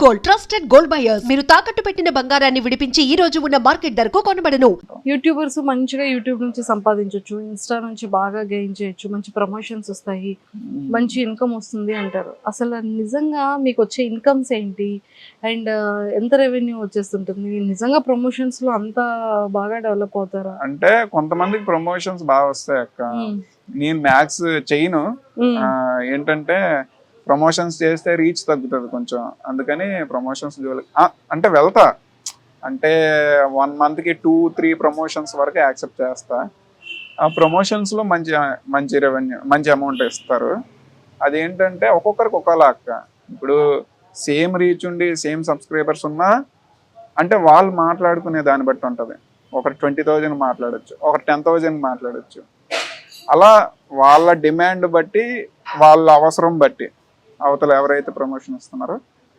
Gold, trusted gold buyers. మీరు తాకట్టు పెట్టిన బంగారాన్ని విడిపించి ఈ రోజు ఉన్న మార్కెట్ ధరకు కొనబడను. యూట్యూబర్స్ మంచిగా యూట్యూబ్ నుంచి సంపాదించవచ్చు, ఇన్స్టా నుంచి బాగా గెయిన్ చేయొచ్చు, మంచి ప్రమోషన్స్ వస్తాయి, మంచి ఇన్కమ్ వస్తుంది అంటారు. అసలు నిజంగా మీకు వచ్చే ఇన్కమ్స్ ఏంటి అండ్ ఎంత రెవెన్యూ వచ్చేస్తుంటుంది? నిజంగా ప్రమోషన్స్ లో అంత బాగా డెవలప్ అవుతారా? అంటే కొంతమందికి ప్రమోషన్స్ బాగా వస్తాయి అక్క. నేను మ్యాథ్స్ చేయను. ఏంటంటే ప్రమోషన్స్ చేస్తే రీచ్ తగ్గుతుంది కొంచెం, అందుకని ప్రమోషన్స్ అంటే వెళ్తా. అంటే 1 monthకి 2-3 ప్రమోషన్స్ వరకు యాక్సెప్ట్ చేస్తా. ఆ ప్రమోషన్స్లో మంచి రెవెన్యూ, మంచి అమౌంట్ ఇస్తారు. అదేంటంటే ఒక్కొక్కరికి ఒకలా అక్క. ఇప్పుడు సేమ్ రీచ్ ఉండి సేమ్ సబ్స్క్రైబర్స్ ఉన్నా అంటే వాళ్ళు మాట్లాడుకునే దాన్ని బట్టి ఉంటుంది. ఒకరు 20,000 మాట్లాడచ్చు, ఒకరు 10,000 మాట్లాడచ్చు. అలా వాళ్ళ డిమాండ్ బట్టి, వాళ్ళ అవసరం బట్టి, అవతల ఎవరైతే ప్రమోషన్ ఇస్తున్నారో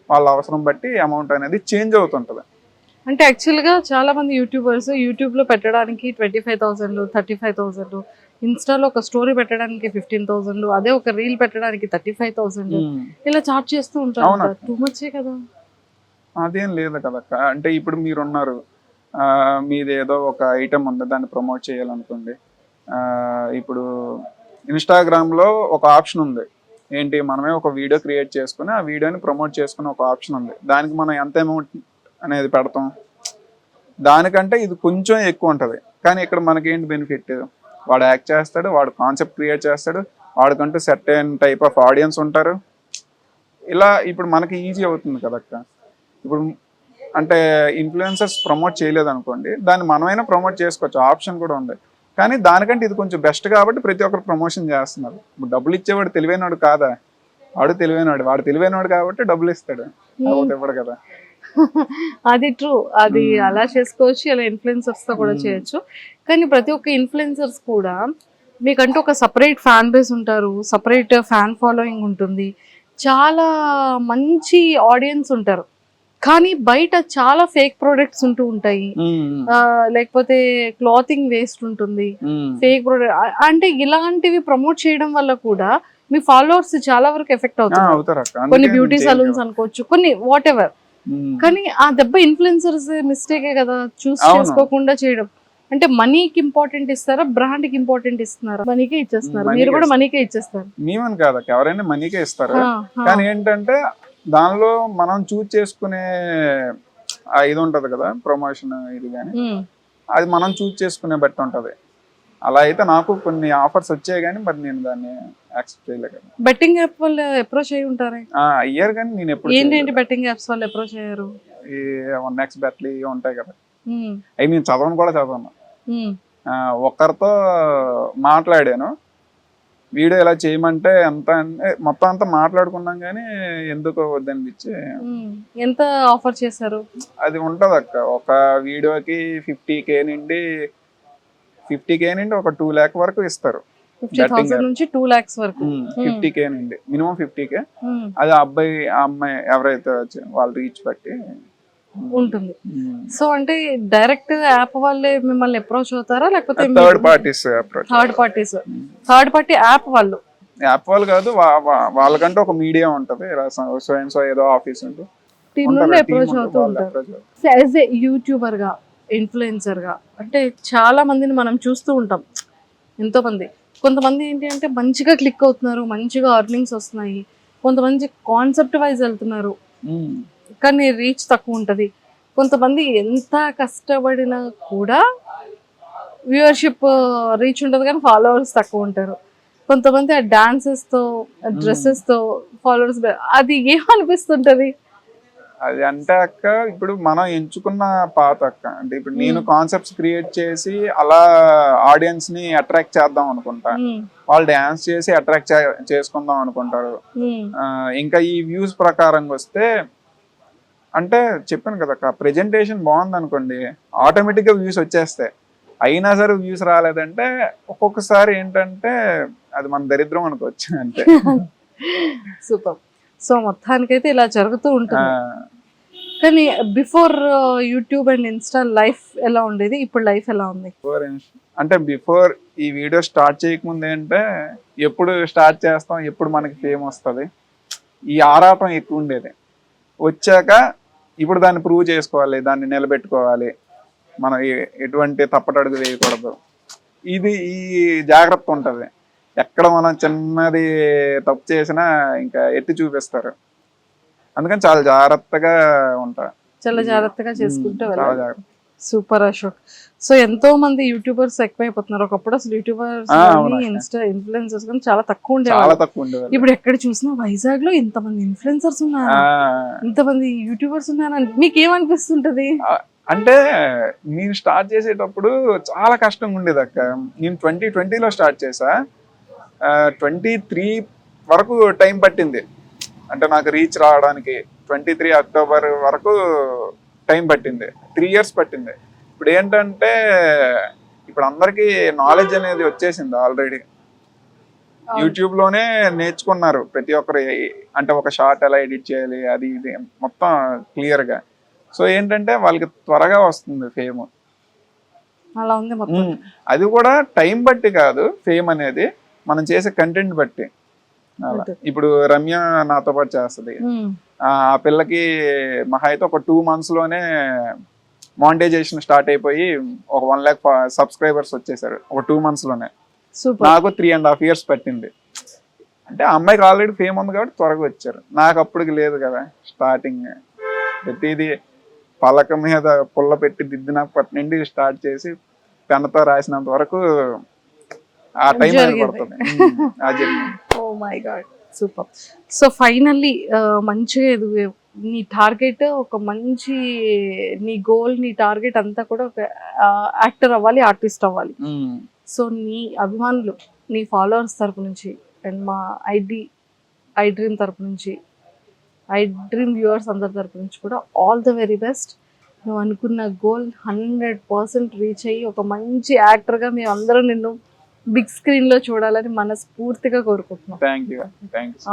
వాళ్ళ అవసరం బట్టి అమౌంట్ అనేది చేంజ్ అవుతుంటుంది. అంటే యాక్చువల్గా చాలా మంది యూట్యూబర్స్ యూట్యూబ్లో పెట్టడానికి 25,000, 35,000, ఇన్స్టాలో ఒక స్టోరీ పెట్టడానికి 15,000, అదే ఒక రీల్ పెట్టడానికి 35,000 ఇలా చార్జ్ చేస్తూ ఉంటారు. టూ మచే కదా. అదేం లేదు కదక్క. అంటే ఇప్పుడు మీరున్నారు, మీది ఏదో ఒక ఐటమ్ ఉంది, దాన్ని ప్రమోట్ చేయాలనుకోండి. ఇప్పుడు ఇన్స్టాగ్రామ్లో ఒక ఆప్షన్ ఉంది ఏంటి, మనమే ఒక వీడియో క్రియేట్ చేసుకుని ఆ వీడియోని ప్రమోట్ చేసుకునే ఒక ఆప్షన్ ఉంది. దానికి మనం ఎంత అమౌంట్ అనేది పెడతాం, దానికంటే ఇది కొంచెం ఎక్కువ ఉంటుంది. కానీ ఇక్కడ మనకేంటి బెనిఫిట్, వాడు యాక్ట్ చేస్తాడు, వాడు కాన్సెప్ట్ క్రియేట్ చేస్తాడు, వాడికంటూ సర్టెన్ టైప్ ఆఫ్ ఆడియన్స్ ఉంటారు. ఇలా ఇప్పుడు మనకి ఈజీ అవుతుంది కదక్క. ఇప్పుడు అంటే ఇన్ఫ్లుయెన్సర్స్ ప్రమోట్ చేయలేదు అనుకోండి, దాన్ని మనమైనా ప్రమోట్ చేసుకోవచ్చు, ఆప్షన్ కూడా ఉంది. కానీ దానికంటే ఇది కొంచెం బెస్ట్ కాబట్టి ప్రతి ఒక్కరు ప్రమోషన్ చేస్తున్నారు. ఇప్పుడు డబ్బులు ఇచ్చేవాడు తెలివైనవాడు కాదా, వాడు తెలివైనవాడు. వాడు తెలివైనవాడు కాబట్టి డబ్బులు ఇస్తాడు, కాబట్టి ఇవ్వడు కదా. అది ట్రూ. అది అలా చేసుకోవచ్చు, అలా ఇన్ఫ్లుయెన్సర్స్ తో కూడా చేయొచ్చు. కానీ ప్రతి ఒక్క ఇన్ఫ్లుయెన్సర్స్ కూడా మీకంటూ ఒక సపరేట్ ఫ్యాన్ బేస్ ఉంటారు, సపరేట్ ఫ్యాన్ ఫాలోయింగ్ ఉంటుంది, చాలా మంచి ఆడియన్స్ ఉంటారు. కానీ బయట చాలా ఫేక్ ప్రొడక్ట్స్ ఉంటూ ఉంటాయి, లేకపోతే క్లాతింగ్ వేస్ట్ ఉంటుంది, ఫేక్ ప్రొడక్ట్. అంటే ఇలాంటివి ప్రమోట్ చేయడం వల్ల కూడా మీ ఫాలోవర్స్ చాలా వరకు ఎఫెక్ట్ అవుతారు. కొన్ని బ్యూటీ సలూన్స్ అనుకోవచ్చు, కొన్ని వాట్ ఎవర్. కానీ ఆ దెబ్బ ఇన్ఫ్లుయెన్సర్స్ మిస్టేకే కదా, చూస్ చేసుకోకుండా చేయడం. అంటే మనీకి ఇంపార్టెంట్ ఇస్తారా, బ్రాండ్ కి ఇంపార్టెంట్ ఇస్తున్నారా? మనీకే ఇచ్చేస్తున్నారు, మీరు కూడా మనీకే ఇచ్చేస్తారు. మేమని కాదు, ఎవరైనా మనీకే ఇస్తారు. కానీ ఏంటంటే దానిలో మనం చూస్ చేసుకునే ఇది ఉంటది కదా, ప్రమోషన్ ఇది కానీ, అది మనం చూస్ చేసుకునే బట్టి ఉంటది. అలా అయితే నాకు కొన్ని ఆఫర్స్ వచ్చాయి, కానీ మరి నేను దాన్ని యాక్సెప్ట్ చేయలేదు. బెట్టింగ్ యాప్ వాళ్ళు అప్రోచ్ అయ్యి ఉంటారు అయ్యారు, కానీ నేను ఎప్పుడు ఏంటంటే బెట్టింగ్ యాప్స్ వాళ్ళు అప్రోచ్ అయ్యారు. ఈ 1x బెట్లు ఉంటాయి కదా, అవి నేను చదవను. ఒకరితో మాట్లాడాను, వీడియో ఇలా చేయమంటే ఎంత మొత్తం అంతా మాట్లాడుకున్నాం, కానీ ఎందుకో వద్దనిపించి. ఎంత ఆఫర్ చేశారు? అది ఉంటది అక్క, ఒక వీడియోకి 50K నుండి ఒక 2 lakh వరకు ఇస్తారు. 50,000 నుంచి 2 lakhs వరకు. 50K నుండి మినిమం 50K. అది అమ్మాయి ఎవరైతే వాళ్ళు రీచ్ బట్టి ఉంటుంది. సో అంటే డైరెక్ట్ యాప్ వాళ్ళే మిమ్మల్ని అప్రోచ్ అవుతారా, లేకపోతే third parties approach? Third party app వాళ్ళు కాదు, వాళ్ళకంటే ఒక మీడియా ఉంటది, సో ఏదో ఆఫీస్ ఉంటుంది, టీమ్ నుండి అప్రోచ్ అవుతూ ఉంటారు. యాజ్ ఏ యూట్యూబర్ గా, ఇన్ఫ్లుయెన్సర్ గా, అంటే చాలా మందిని మనం చూస్తూ ఉంటాం. ఎంతో మంది, కొంతమంది ఏంటి అంటే మంచిగా క్లిక్ అవుతున్నారు, మంచిగా అర్నింగ్స్ వస్తున్నాయి. కొంతమంది కాన్సెప్ట్ వైజ్ వెళ్తున్నారు, కానీ రీచ్ తక్కువ ఉంటుంది. కొంతమంది ఎంత కష్టపడినా కూడా వ్యూవర్షిప్ రీచ్ ఉంటుంది, కానీ ఫాలోవర్స్ తక్కువ ఉంటారు. కొంతమంది ఆ డాన్సెస్తో, డ్రెస్సెస్తో ఫాలోవర్స్. అది ఏమనిపిస్తుంటది? అది అంటే అక్క, ఇప్పుడు మనం ఎంచుకున్న పాత అక్క. అంటే ఇప్పుడు నేను కాన్సెప్ట్స్ క్రియేట్ చేసి అలా ఆడియన్స్ ని అట్రాక్ట్ చేద్దాం అనుకుంటా, వాళ్ళు డాన్స్ చేసి అట్రాక్ట్ చేసుకుందాం అనుకుంటారు. ఇంకా ఈ వ్యూస్ ప్రకారంగా వస్తే, అంటే చెప్పాను కదా అక్క, ప్రెజెంటేషన్ బాగుంది అనుకోండి, ఆటోమేటిక్గా వ్యూస్ వచ్చేస్తాయి. అయినా సరే వ్యూస్ రాలేదంటే ఒక్కొక్కసారి ఏంటంటే అది మన దరిద్రం అనుకోవచ్చు అంతే. సూపర్. సో మొత్తానికైతే ఇలా జరుగుతూ ఉంటుంది. కానీ before YouTube and Insta life ఎలా ఉండేది, ఇప్పుడు లైఫ్ ఎలా ఉంది? అంటే బిఫోర్ ఈ వీడియో స్టార్ట్ చేయకముందు అంటే ఎప్పుడు స్టార్ట్ చేస్తాం, ఎప్పుడు మనకి ఫేమ్ వస్తుంది, ఈ ఆరాటం ఎక్కువ ఉండేది. వచ్చాక ఇప్పుడు దాన్ని ప్రూవ్ చేసుకోవాలి, దాన్ని నిలబెట్టుకోవాలి, మనం ఎటువంటి తప్పటడుగు వేయకూడదు. ఈ జాగ్రత్త ఉంటుంది. ఎక్కడ మనం చిన్నది తప్పు చేసినా ఇంకా ఎత్తి చూపిస్తారు. అందుకని చాలా జాగ్రత్తగా ఉంటా. చాలా జాగ్రత్తగా చేసుకుంటూ చాలా వెళ్ళాలి. జాగ్రత్త. సూపర్ అశోక్. సో ఎంతో మంది యూట్యూబర్స్ ఎక్కువైపోతున్నారు. ఒకప్పుడు అసలు యూట్యూబర్స్ ఇన్స్టా ఇన్ఫ్లుయెన్సర్స్ కానీ చాలా తక్కువ చాలా ఉండేవాళ్ళు. తక్కువ ఉండేవాళ్ళు. ఇప్పుడు ఎక్కడ చూసినా వైజాగ్ లో ఇంతమంది ఇన్ఫ్లుయెన్సర్స్ ఉన్నారు, ఇంతమంది యూట్యూబర్స్ ఉన్నారు. మీకు ఏమనిపిస్తుంటది? అంటే నేను స్టార్ట్ చేసేటప్పుడు చాలా కష్టంగా ఉండేది అక్క. నేను 2020లో స్టార్ట్ చేసా. 23 వరకు టైం పట్టింది. అంటే నాకు రీచ్ రావడానికి 23 అక్టోబర్ వరకు టైం పట్టింది. 3 years పట్టింది. ఇప్పుడు ఏంటంటే ఇప్పుడు అందరికీ నాలెడ్జ్ అనేది వచ్చేసింది ఆల్రెడీ. యూట్యూబ్ లోనే నేర్చుకున్నారు ప్రతి ఒక్కరు. అంటే ఒక షార్ట్ ఎలా ఎడిట్ చేయాలి, అది ఇది మొత్తం క్లియర్ గా. సో ఏంటంటే వాళ్ళకి త్వరగా వస్తుంది ఫేమ్. అలా ఉంది మొత్తం. అది కూడా టైం బట్టి కాదు, ఫేమ్ అనేది మనం చేసే కంటెంట్ బట్టి. అలా ఇప్పుడు రమ్య నాతో పాటు చేస్తుంది. ఆ పిల్లకి మహా అయితే ఒక 2 months లోనే మానిటైజేషన్ స్టార్ట్ అయిపోయి ఒక 1 lakh సబ్స్క్రైబర్స్ వచ్చేసారు ఒక 2 months లోనే. నాకు 3.5 years పట్టింది. అంటే ఆ అమ్మాయికి ఆల్రెడీ ఫేమ్ ఉంది కాబట్టి త్వరగా వచ్చారు. నాకు అప్పటికి లేదు కదా. స్టార్టింగ్ ప్రతిదీ పలక మీద పుల్ల పెట్టి దిద్దినప్పటి నుండి స్టార్ట్ చేసి పెన్నుతో రాసినంత వరకు ఆ టైం పడుతుంది. ఆ journey. Oh my god, super. So finally మంచిగా నీ టార్గెట్ ఒక మంచి, నీ గోల్, నీ టార్గెట్ అంతా కూడా ఒక యాక్టర్ అవ్వాలి, ఆర్టిస్ట్ అవ్వాలి. సో నీ అభిమానులు, నీ ఫాలోవర్స్ తరపు నుంచి అండ్ మా ఐ డ్రీమ్ తరపు నుంచి, ఐ డ్రీమ్ వ్యూవర్స్ అందరి తరపు నుంచి కూడా ఆల్ ద వెరీ బెస్ట్. నువ్వు అనుకున్న గోల్ 100% రీచ్ అయ్యి ఒక మంచి యాక్టర్గా మేము అందరం నిన్ను బిగ్ స్క్రీన్ లో చూడాలని మనస్ఫూర్తిగా కోరుకుంటున్నాం. Thank you.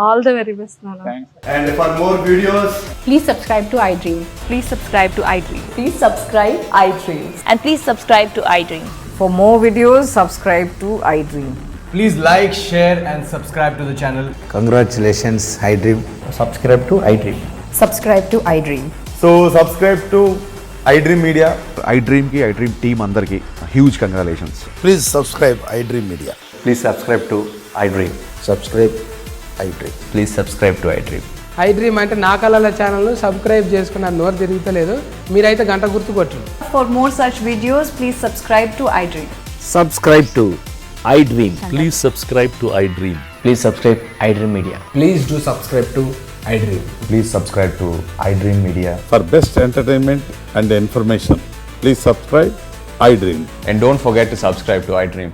All the very best నాన్న. And for more videos, Please subscribe to iDream. Please subscribe to iDream. Please subscribe iDream. And please subscribe to iDream. For more videos, subscribe to iDream. please like, share and subscribe to the channel. Congratulations, iDream. Subscribe to iDream. Subscribe to iDream. So subscribe to iDream Media. iDream ki iDream team andarki huge congratulations. Please subscribe iDream Media. Please subscribe to iDream. Subscribe iDream. Please subscribe to iDream. iDream అంటే నా కళల ఛానల్ను subscribe చేసుకున్న నోరు తిరుగుతలేదు. మీరైతే గంట గుర్తు కొట్టండి. For more such videos, please subscribe to iDream. Subscribe to iDream. Please subscribe to iDream. Please subscribe iDream Media. Please do subscribe to iDream. Please subscribe to iDream Media. For best entertainment and information, please subscribe iDream. And don't forget to subscribe to iDream.